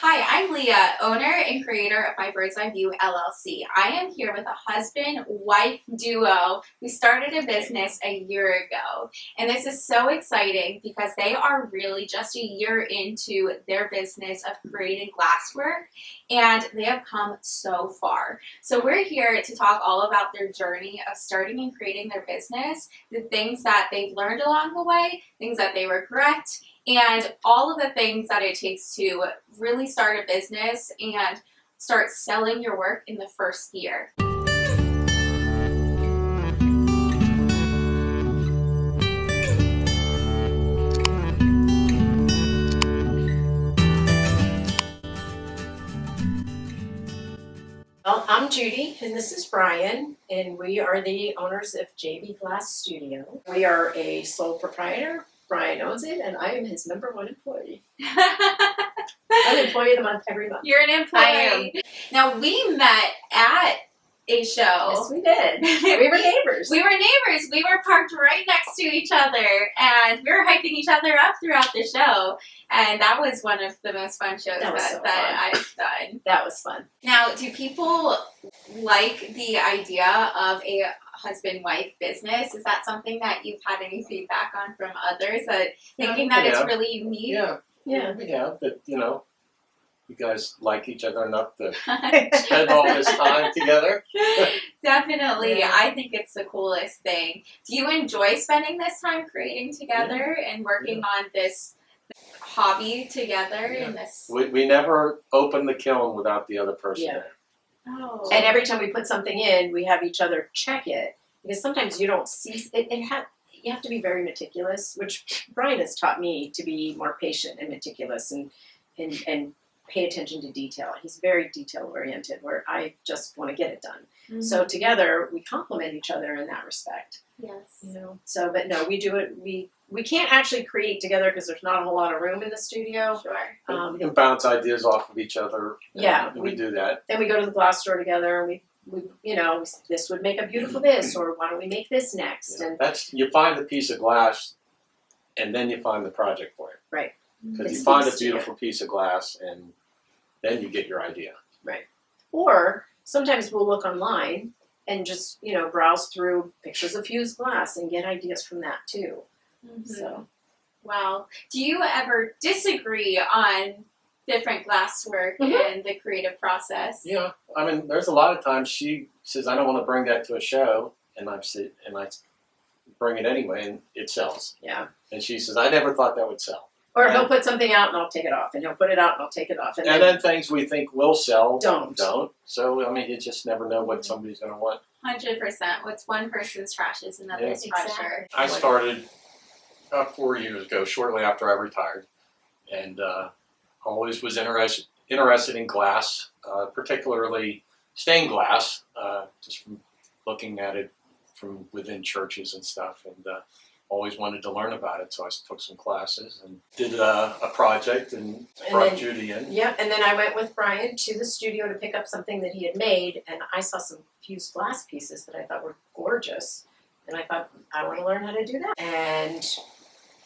Hi, I'm Leah, owner and creator of My Bird's Eye View LLC. I am here with a husband-wife duo who started a business a year ago. And this is so exciting because they are really just a year into their business of creating glasswork, and they have come so far. So we're here to talk all about their journey of starting and creating their business, the things that they've learned along the way, things that they regret, and all of the things that it takes to really start a business and start selling your work in the first year. Well, I'm Judy, and this is Brian, and we are the owners of JB Glass Studio. We are a sole proprietor. Brian owns it, and I am his #1 employee. I'm employee of the month every month. You're an employee. I am. Now, we met at a show. Yes, we did. We were neighbors. We were neighbors. We were parked right next to each other, and we were hyping each other up throughout the show. And that was one of the most fun shows that I've done. That was fun. Now, do people like the idea of a husband-wife business? Is that something that you've had any feedback on from others, that thinking that it's really unique? Yeah, we have, but you know, you guys like each other enough to spend all this time together. Definitely. Yeah. I think it's the coolest thing. Do you enjoy spending this time creating together and working on this hobby together? In this? We never open the kiln without the other person there. Oh. And every time we put something in, we have each other check it, because sometimes you don't see it. You have to be very meticulous, which Brian has taught me to be more patient and meticulous and pay attention to detail. He's very detail oriented, where I just want to get it done. Mm-hmm. So together we complement each other in that respect. Yes. You know. So, but no, we do it. We can't actually create together because there's not a whole lot of room in the studio. Sure. We can bounce ideas off of each other. Yeah, we do that. Then we go to the glass store together, and we you know, this would make a beautiful this, or why don't we make this next? Yeah. And that's, you find the piece of glass, and then you find the project for it. Right. Because you find a beautiful piece of glass, and then you get your idea. Right. Or sometimes we'll look online and just, you know, browse through pictures of fused glass and get ideas from that too. Mm-hmm. So, wow. Do you ever disagree on different glasswork in the creative process? Yeah. I mean, there's a lot of times she says, I don't want to bring that to a show, and I bring it anyway, and it sells. Yeah. And she says, I never thought that would sell. Or he'll put something out and I'll take it off, and he'll put it out and I'll take it off. And then things we think will sell don't. So, I mean, you just never know what somebody's going to want. 100%. What's one person's trash is another's treasure. I started about 4 years ago, shortly after I retired, and always was interested in glass, particularly stained glass, just from looking at it from within churches and stuff, and always wanted to learn about it, so I took some classes and did a project and brought Judy in. Yep, and then I went with Brian to the studio to pick up something that he had made, and I saw some fused glass pieces that I thought were gorgeous, and I thought, I want to learn how to do that. And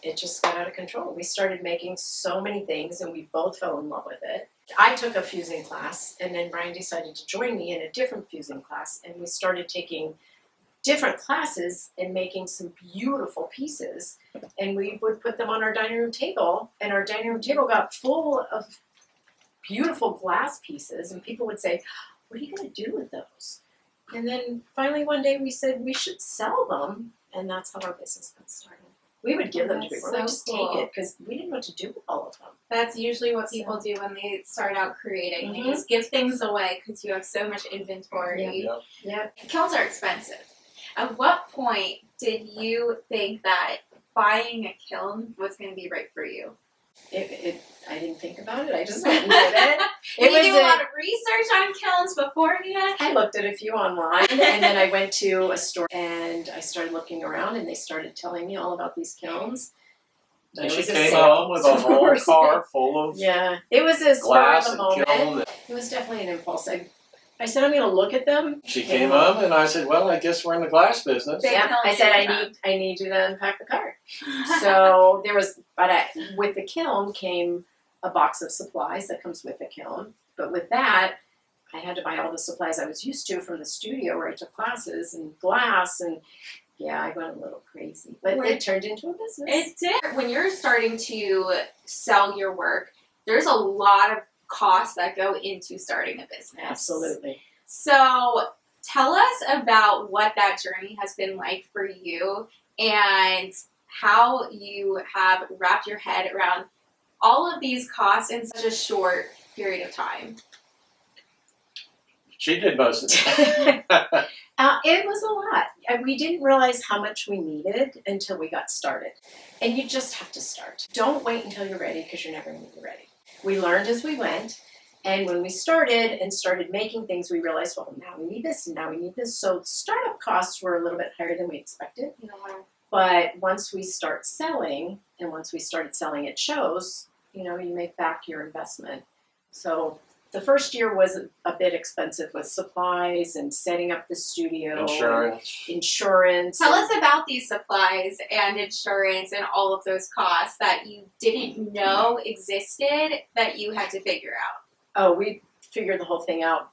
it just got out of control. We started making so many things, and we both fell in love with it. I took a fusing class, and then Brian decided to join me in a different fusing class, and we started taking different classes and making some beautiful pieces, and we would put them on our dining room table, and our dining room table got full of beautiful glass pieces, and people would say, what are you going to do with those? And then finally one day we said we should sell them, and that's how our business got started. We would give them to people, like, just take it, because we didn't know what to do with all of them. That's usually what people do when they start out creating. They just give things away because you have so much inventory. Yeah. Kilns are expensive. At what point did you think that buying a kiln was going to be right for you? I didn't think about it. I just went and did it. Did you do a lot of research on kilns beforehand? I looked at a few online, and then I went to a store and I started looking around, and they started telling me all about these kilns. And she came home with a whole car full of it was a glass spur of the and kiln. moment. It was definitely an impulse. I said, I'm going to look at them. She came home, and I said, well, I guess we're in the glass business. Yeah, I said, I need you to unpack the cart. So there was, but with the kiln came a box of supplies that comes with the kiln. But with that, I had to buy all the supplies I was used to from the studio where I took classes and glass, and yeah, I went a little crazy. But it turned into a business. It did. When you're starting to sell your work, there's a lot of costs that go into starting a business. Absolutely. So tell us about what that journey has been like for you and how you have wrapped your head around all of these costs in such a short period of time. She did most of it. It was a lot. We didn't realize how much we needed until we got started. And you just have to start. Don't wait until you're ready, because you're never going to be ready. We learned as we went. And when we started making things, we realized, well, now we need this and now we need this. So startup costs were a little bit higher than we expected. Yeah. But once we start selling, and once we started selling at shows, you know, you make back your investment. So the first year was a bit expensive with supplies and setting up the studio. Insurance. Tell us about these supplies and insurance and all of those costs that you didn't know existed that you had to figure out. Oh, we figured the whole thing out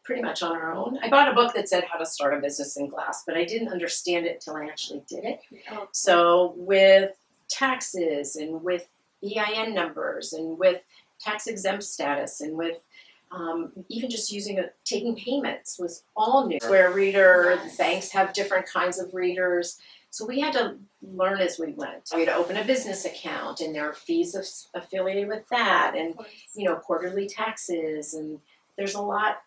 pretty much on our own. I bought a book that said how to start a business in glass, but I didn't understand it until I actually did it. Oh. So with taxes and with EIN numbers and with tax exempt status and with even just taking payments was all new. Square reader, Yes. Banks have different kinds of readers. So we had to learn as we went. We had to open a business account, and there are fees affiliated with that, and quarterly taxes, and there's a lot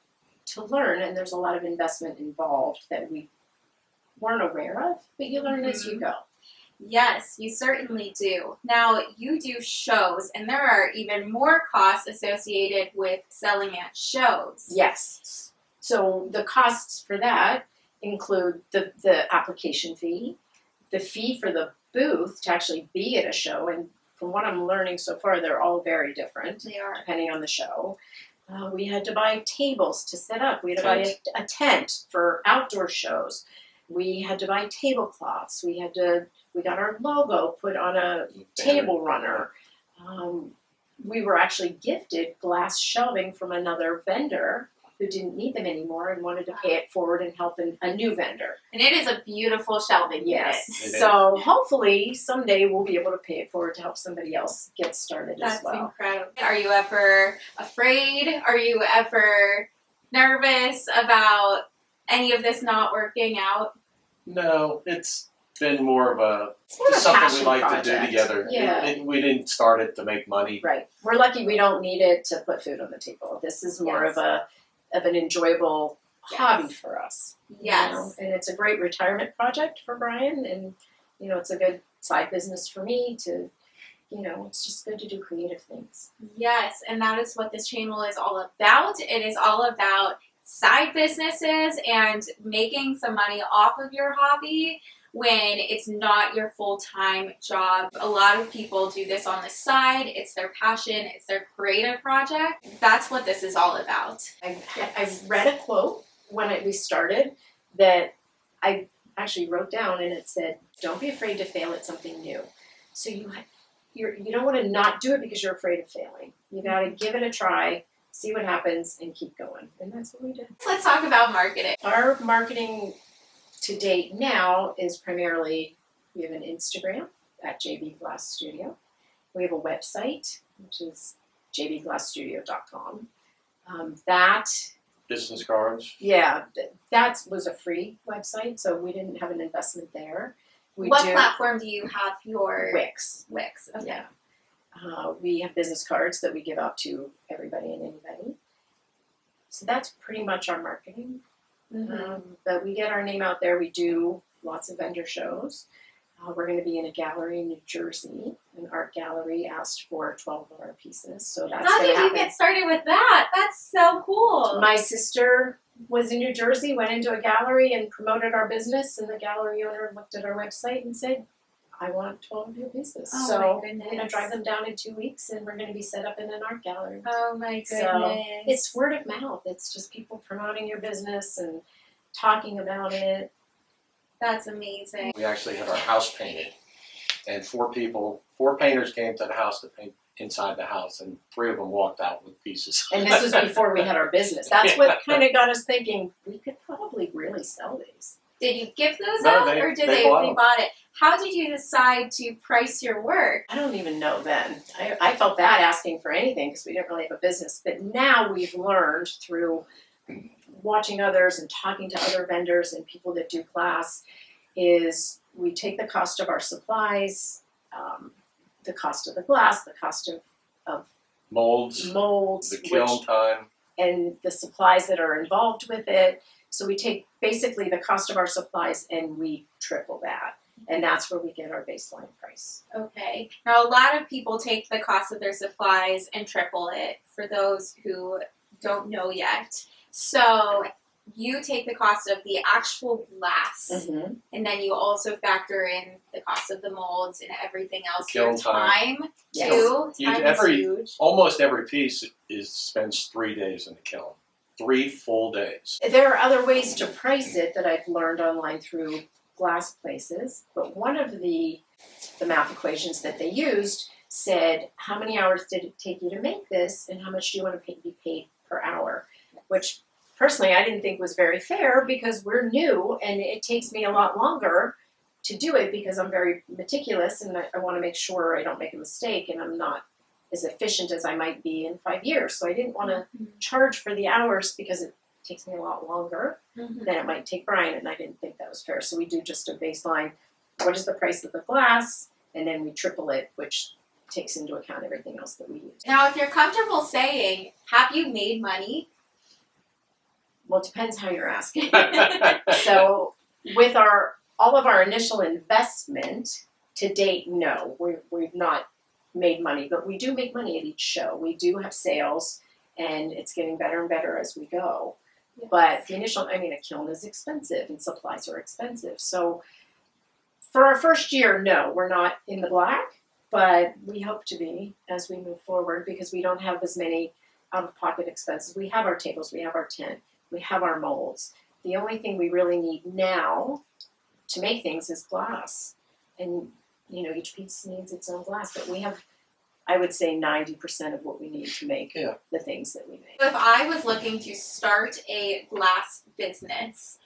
to learn, and there's a lot of investment involved that we weren't aware of, but you learn as you go. Yes, you certainly do. Now, you do shows, and there are even more costs associated with selling at shows. Yes. So the costs for that include the application fee, the fee for the booth to actually be at a show, and from what I'm learning so far, they're all very different. They are. Depending on the show. We had to buy tables to set up. We had to buy a tent for outdoor shows. We had to buy tablecloths. We got our logo put on a table runner. We were actually gifted glass shelving from another vendor who didn't need them anymore and wanted to pay it forward and help a new vendor. And it is a beautiful shelving Yes. unit. So hopefully someday we'll be able to pay it forward to help somebody else get started as well. That's incredible. Are you ever afraid? Are you ever nervous about any of this not working out? No, it's been more of It's something we like passion to do project. together. Yeah. We didn't start it to make money. Right. We're lucky we don't need it to put food on the table. This is more Yes. of an enjoyable Yes. hobby for us. Yes. And it's a great retirement project for Brian, and it's a good side business for me to, it's just good to do creative things. Yes, and that is what this channel is all about. It is all about side businesses and making some money off of your hobby when it's not your full-time job. A lot of people do this on the side. It's their passion. It's their creative project. That's what this is all about. I read a quote when we started that I actually wrote down, and it said, "Don't be afraid to fail at something new." So you don't want to not do it because you're afraid of failing. You got to give it a try, see what happens, and keep going. And that's what we did. Let's talk about marketing. Our marketing to date now is primarily, we have an Instagram at JB Glass Studio. We have a website, which is jbglassstudio.com. That Business cards. Yeah, that was a free website, so we didn't have an investment there. What platform do you have your Wix? Wix. Okay. Yeah. We have business cards that we give out to everybody and anybody. So that's pretty much our marketing. But we get our name out there. We do lots of vendor shows. We're going to be in a gallery in New Jersey. An art gallery asked for 12 of our pieces. So that's How going to did you happen. get started with that? That's so cool. My sister was in New Jersey, went into a gallery and promoted our business, and the gallery owner looked at our website and said, "I want 12 of your pieces." Oh, so my we're goodness. going to drive them down in 2 weeks, and we're going to be set up in an art gallery. Oh my goodness. So it's word of mouth. It's just people promoting your business and talking about it. That's amazing. We actually had our house painted, and four painters came to the house to paint inside the house, and 3 of them walked out with pieces. And this was before we had our business. That's what kind of got us thinking, we could probably really sell these. Did you give those No, out, they- or did they they bought bought it? How did you decide to price your work? I don't even know then. I felt bad asking for anything because we didn't really have a business. But now we've learned through watching others and talking to other vendors and people that do glass is we take the cost of our supplies, the cost of the glass, the cost of Molds, molds, the kiln time. and the supplies that are involved with it. So we take basically the cost of our supplies and we triple that. And that's where we get our baseline price. Okay. Now, a lot of people take the cost of their supplies and triple it for those who don't know yet. So you take the cost of the actual glass, Mm-hmm. and then you also factor in the cost of the molds and everything else. Kiln Your time, Yes. too. You- Time every- is huge. Almost every piece spends 3 days in the kiln. 3 full days. There are other ways to price it that I've learned online through glass places, but one of the math equations that they used said, how many hours did it take you to make this, and how much do you want to be paid per hour? Which personally I didn't think was very fair because we're new and it takes me a lot longer to do it because I'm very meticulous and I want to make sure I don't make a mistake and I'm not as efficient as I might be in 5 years. So I didn't want to charge for the hours because it takes me a lot longer Mhm. than it might take Brian, and I didn't think that was fair. So we do just a baseline, what is the price of the glass, and then we triple it, which takes into account everything else that we use. Now, if you're comfortable saying, have you made money? Well, it depends how you're asking. So with all of our initial investment to date, no, we've not made money, but we do make money at each show. We do have sales, and it's getting better and better as we go. Yes. But the initial, a kiln is expensive and supplies are expensive. So for our first year, no, we're not in the black, but we hope to be as we move forward because we don't have as many out-of-pocket expenses. We have our tables, we have our tent, we have our molds. The only thing we really need now to make things is glass. And, each piece needs its own glass, but we have, I would say, 90% of what we need to make the things that we make. If I was looking to start a glass business,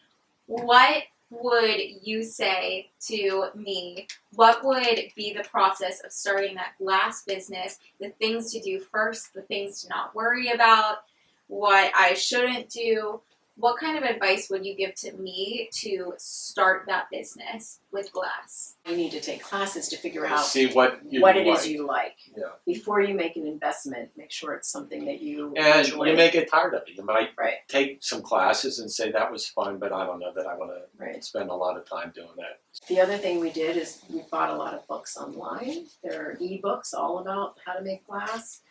what would you say to me? What would be the process of starting that glass business? The things to do first, the things to not worry about, what I shouldn't do? What kind of advice would you give to me to start that business with glass? You need to take classes to figure out See what you what it like. is you like. Yeah. Before you make an investment, make sure it's something that you And enjoy. you may get tired of it. You might Right. take some classes and say that was fun, but I don't know that I want to Right. spend a lot of time doing that. The other thing we did is we bought a lot of books online. There are ebooks all about how to make glass.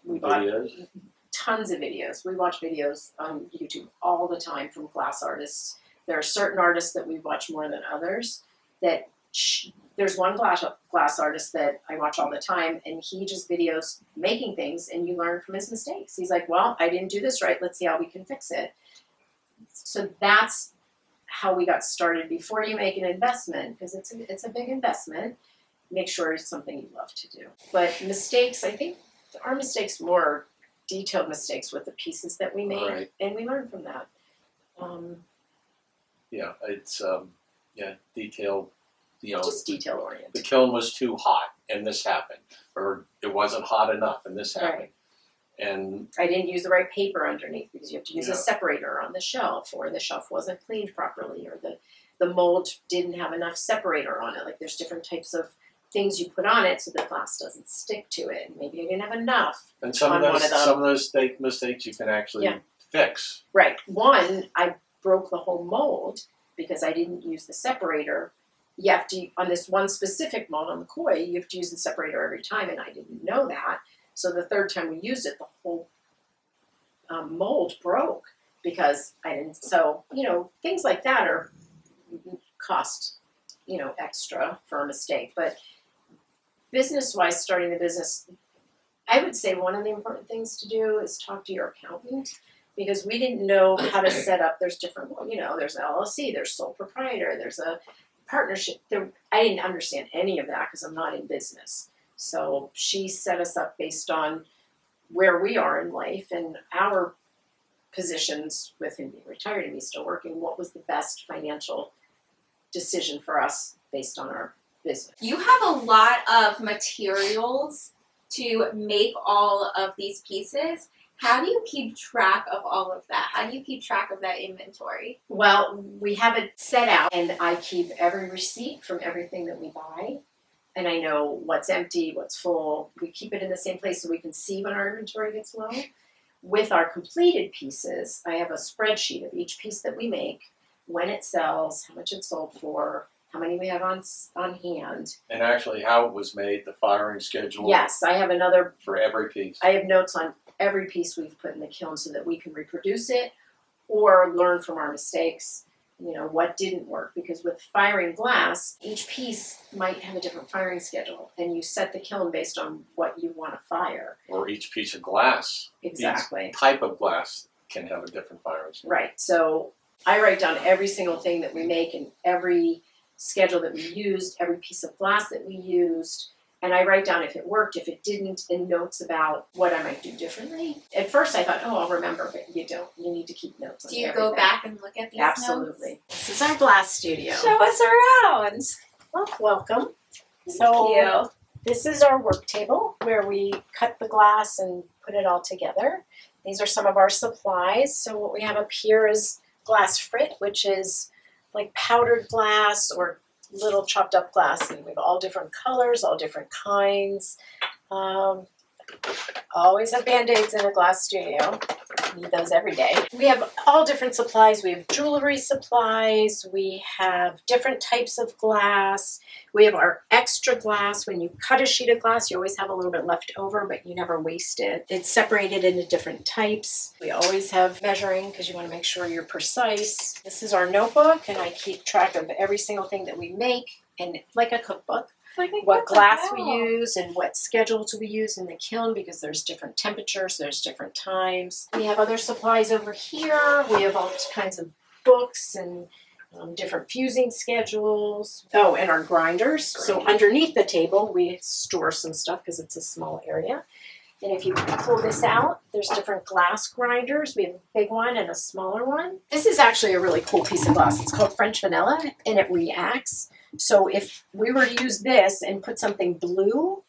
We bought Videos. tons of videos. We watch videos on YouTube all the time from glass artists. There are certain artists that we watch more than others. There's one glass artist that I watch all the time, and he just videos making things, and you learn from his mistakes. He's like, well, I didn't do this right. Let's see how we can fix it. So that's how we got started. Before you make an investment, because it's a big investment, make sure it's something you love to do. But mistakes, I think our mistakes more detailed mistakes with the pieces that we made, Right. and we learn from that. Yeah, it's detailed. Just detail oriented. The kiln was too hot, and this happened, or it wasn't hot enough, and this happened. And I didn't use the right paper underneath because you have to use Yeah. a separator on the shelf, or the shelf wasn't cleaned properly, or the mold didn't have enough separator on it. Like there's different types of things you put on it so the glass doesn't stick to it. And maybe I didn't have enough. some On of one those of them. some of those mistakes you can actually fix. Right. One, I broke the whole mold because I didn't use the separator. You have to, on this one specific mold on the koi, you have to use the separator every time, and I didn't know that. So the third time we used it, the whole mold broke because I didn't. So, things like that are cost, extra for a mistake. But business-wise, starting the business, I would say one of the important things to do is talk to your accountant, because we didn't know how to set up. There's different, there's an LLC, there's sole proprietor, there's a partnership. I didn't understand any of that because I'm not in business. So she set us up based on where we are in life and our positions with him being retired and me still working. What was the best financial decision for us based on our business? You have a lot of materials to make all of these pieces. How do you keep track of all of that? How do you keep track of that inventory? Well, we have it set out, and I keep every receipt from everything that we buy, and I know what's empty, what's full. We keep it in the same place so we can see when our inventory gets low. With our completed pieces, I have a spreadsheet of each piece that we make, when it sells, how much it's sold for, how many we have on hand. And actually how it was made, the firing schedule. Yes, I have another. For every piece. I have notes on every piece we've put in the kiln so that we can reproduce it or learn from our mistakes, you know, what didn't work. Because with firing glass, each piece might have a different firing schedule, and you set the kiln based on what you want to fire. Or each piece of glass. Exactly. Each type of glass can have a different firing schedule. Right. So I write down every single thing that we make and every schedule that we used, every piece of glass that we used, and I write down if it worked, if it didn't, and notes about what I might do differently. At first I thought, oh, I'll remember, but you don't. You need to keep notes on everything. Do you go back and look at these Absolutely. notes? This is our glass studio. Show us around. Well, welcome. Thank you. This is our work table where we cut the glass and put it all together. These are some of our supplies. So what we have up here is glass frit, which is like powdered glass or little chopped up glass, and we have all different colors, all different kinds. Always have Band-Aids in a glass studio. Need those every day. We have all different supplies. We have jewelry supplies. We have different types of glass. We have our extra glass. When you cut a sheet of glass, you always have a little bit left over, but you never waste it. It's separated into different types. We always have measuring because you want to make sure you're precise. This is our notebook, and I keep track of every single thing that we make, and like a cookbook. What glass we use and what schedules we use in the kiln, because there's different temperatures, there's different times. We have other supplies over here. We have all kinds of books and different fusing schedules. Oh, and our grinders. So underneath the table, we store some stuff because it's a small area. And if you pull this out, there's different glass grinders. We have a big one and a smaller one. This is actually a really cool piece of glass. It's called French vanilla, and it reacts. So if we were to use this and put something blue,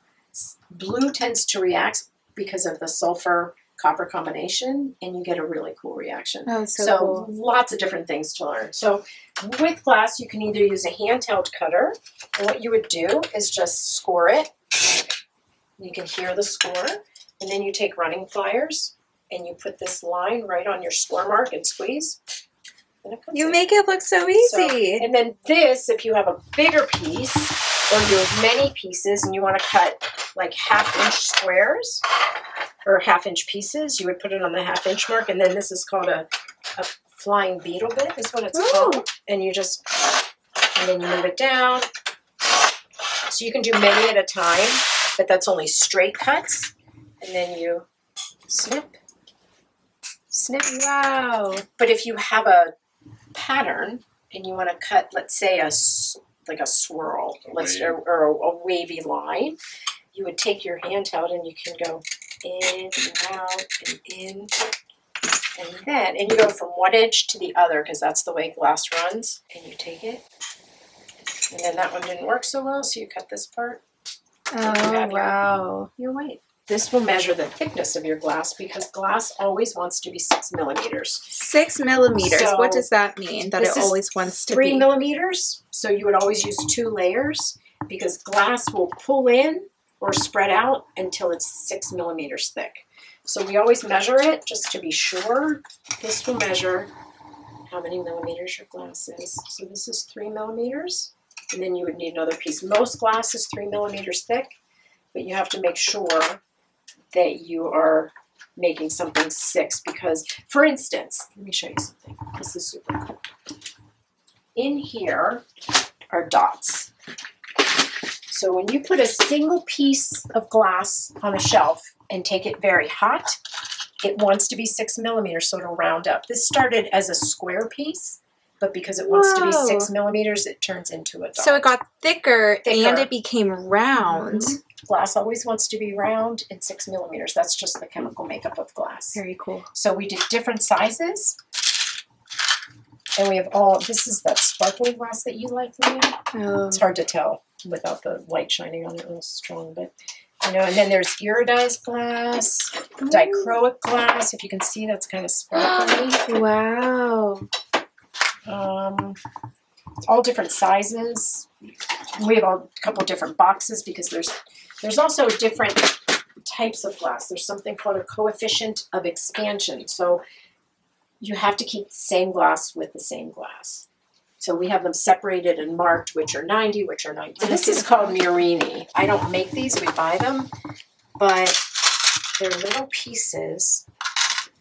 blue tends to react because of the sulfur copper combination, and you get a really cool reaction. Oh, so cool. Lots of different things to learn. So with glass, you can either use a handheld cutter, and what you would do is just score it. You can hear the score, and then you take running pliers and you put this line right on your score mark and squeeze. You make it look so easy. And then this, if you have a bigger piece or you have many pieces and you want to cut like 1/2-inch squares or 1/2-inch pieces, you would put it on the 1/2-inch mark. And then this is called a flying beetle bit is what it's called. And you just, and then you move it down. So you can do many at a time, but that's only straight cuts. And then you snip, snip. Wow. But if you have a pattern and you want to cut, let's say like a swirl, or a wavy line, you would take your handheld and you can go in and out and in and then, and you go from one edge to the other because that's the way glass runs, and you take it, and then that one didn't work so well, so you cut this part. Oh, wow. Your weight. This will measure the thickness of your glass because glass always wants to be 6 millimeters. 6 millimeters. So what does that mean? That it always wants to be 3 millimeters. So you would always use 2 layers because glass will pull in or spread out until it's 6 millimeters thick. So we always measure it just to be sure. This will measure how many millimeters your glass is. So this is 3 millimeters, and then you would need another piece. Most glass is 3 millimeters thick, but you have to make sure that you are making something 6 because, for instance, let me show you something. This is super cool. In here are dots. So when you put a single piece of glass on a shelf and take it very hot, it wants to be 6 millimeters, so it'll round up. This started as a square piece, but because it wants to be 6 millimeters, it turns into a dot. So it got thicker. And it became round. Mm-hmm. Glass always wants to be round and 6 millimeters. That's just the chemical makeup of glass. Very cool. So we did different sizes. And we have all, this is that sparkling glass that you like, Leah. Oh. It's hard to tell without the light shining on it real strong, but you know, and then there's iridized glass, dichroic glass, if you can see that's kind of sparkly. Wow. All different sizes. We have a couple different boxes because there's also different types of glass. There's something called a coefficient of expansion. So you have to keep the same glass with the same glass. So we have them separated and marked, which are 90, which are 90. This is called Murini. I don't make these, we buy them, but they're little pieces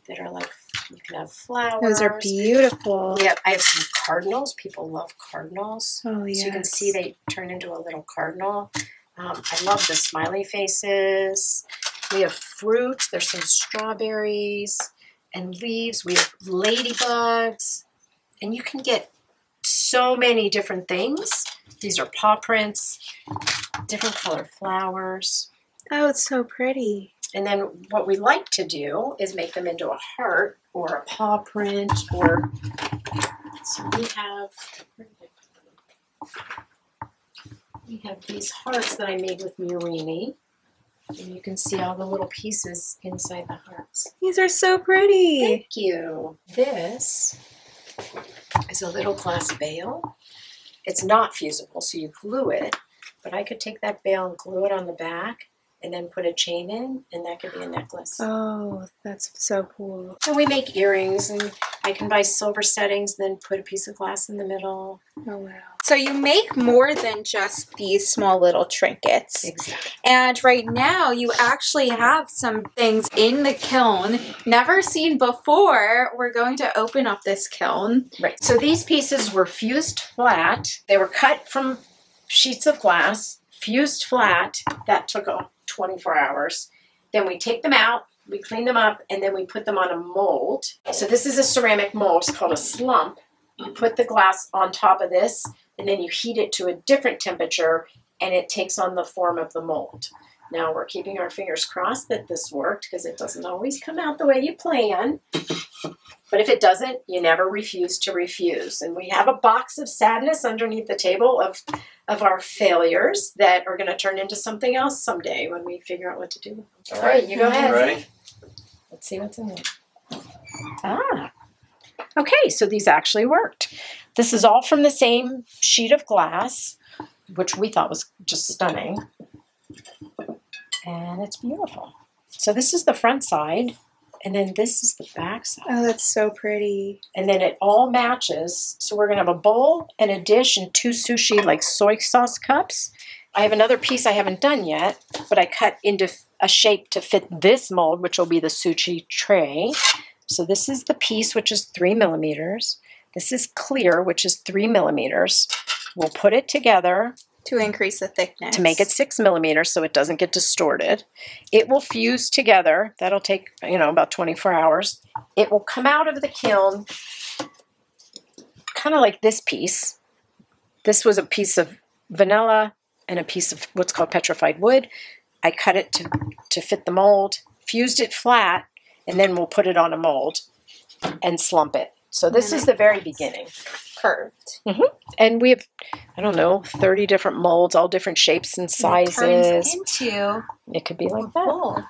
that are like, you can have flowers. Those are beautiful. Yeah, I have some cardinals. People love cardinals. Oh, yes. So you can see they turn into a little cardinal. I love the smiley faces. We have fruit. There's some strawberries and leaves. We have ladybugs. And you can get so many different things. These are paw prints, different color flowers. Oh, it's so pretty. And then what we like to do is make them into a heart or a paw print or, so we have these hearts that I made with Murini. And you can see all the little pieces inside the hearts. These are so pretty. Thank you. This is a little glass bail. It's not fusible, so you glue it, but I could take that bail and glue it on the back and then put a chain in, and that could be a necklace. Oh, that's so cool. And we make earrings, and I can buy silver settings, then put a piece of glass in the middle. Oh, wow. So you make more than just these small little trinkets. Exactly. And right now you actually have some things in the kiln never seen before. We're going to open up this kiln. Right. So these pieces were fused flat. They were cut from sheets of glass, fused flat. That took 24 hours. Then we take them out, we clean them up, and then we put them on a mold. So this is a ceramic mold. It's called a slump. You put the glass on top of this, and then you heat it to a different temperature, and it takes on the form of the mold. Now we're keeping our fingers crossed that this worked, because it doesn't always come out the way you plan. But if it doesn't, you never refuse to refuse. And we have a box of sadness underneath the table of our failures that are going to turn into something else someday when we figure out what to do. All right, you go ahead. Ready? Let's see what's in there. Ah. Okay, so these actually worked. This is all from the same sheet of glass, which we thought was just stunning. And it's beautiful. So this is the front side, and then this is the back side. Oh, that's so pretty. And then it all matches. So we're going to have a bowl and a dish and 2 sushi, like soy sauce cups. I have another piece I haven't done yet, but I cut into a shape to fit this mold, which will be the sushi tray. So this is the piece, which is 3 millimeters. This is clear, which is 3 millimeters. We'll put it together To increase the thickness. to make it 6 millimeters so it doesn't get distorted. It will fuse together. That'll take, about 24 hours. It will come out of the kiln kind of like this piece. This was a piece of vanilla and a piece of what's called petrified wood. I cut it to fit the mold, fused it flat, and then we'll put it on a mold and slump it. So this is the very beginning. Curved. And we have, 30 different molds, all different shapes and sizes. It turns into It could be like that. bowl.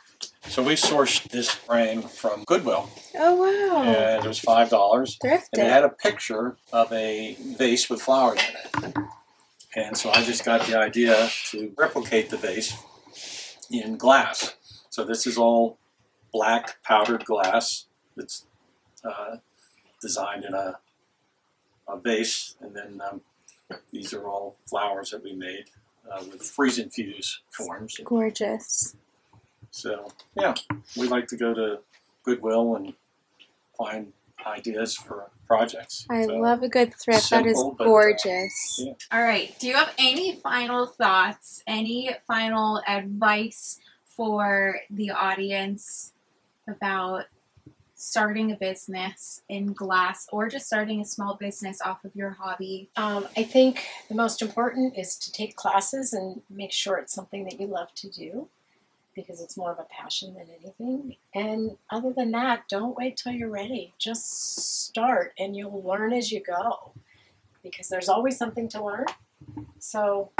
So we sourced this frame from Goodwill, Oh, wow. and it was $5. And it Thrifted. had a picture of a vase with flowers in it. And so I just got the idea to replicate the vase in glass. So this is all black powdered glass that's designed in a vase, and then these are all flowers that we made with freeze-infused forms. Gorgeous. So yeah, we like to go to Goodwill and find ideas for projects. I So, love a good thrift. That is simple, but, gorgeous. yeah. All right. Do you have any final thoughts, any final advice for the audience about starting a business in glass or just starting a small business off of your hobby? I think the most important is to take classes and make sure it's something that you love to do, because it's more of a passion than anything. And other than that, don't wait till you're ready. Just start and you'll learn as you go, because there's always something to learn. So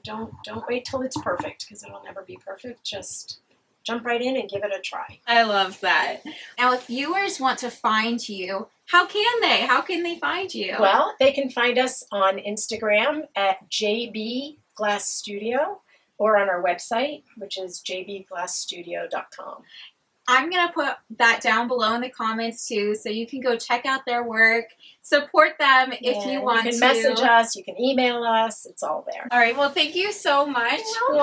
don't wait till it's perfect, because it'll never be perfect. Just jump right in and give it a try. I love that. Now, if viewers want to find you, how can they? How can they find you? Well, they can find us on Instagram at JB Glass Studio, or on our website, which is jbglassstudio.com. I'm going to put that down below in the comments too, so you can go check out their work, support them if you want to. You can message us, you can email us, it's all there. All right, well, thank you so much for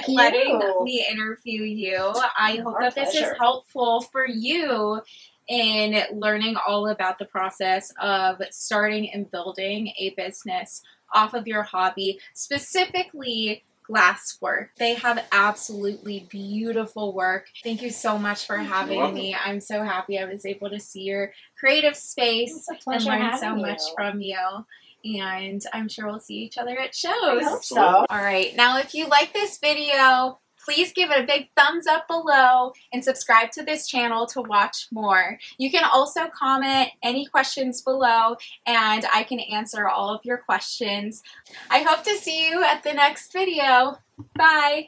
letting me interview you. I hope that this is helpful for you in learning all about the process of starting and building a business off of your hobby, specifically glass work. They have absolutely beautiful work. Thank you so much for having me. I'm so happy I was able to see your creative space and learn so much from you. And I'm sure we'll see each other at shows. I hope so. All right. Now, if you like this video, please give it a big thumbs up below and subscribe to this channel to watch more. You can also comment any questions below and I can answer all of your questions. I hope to see you at the next video. Bye!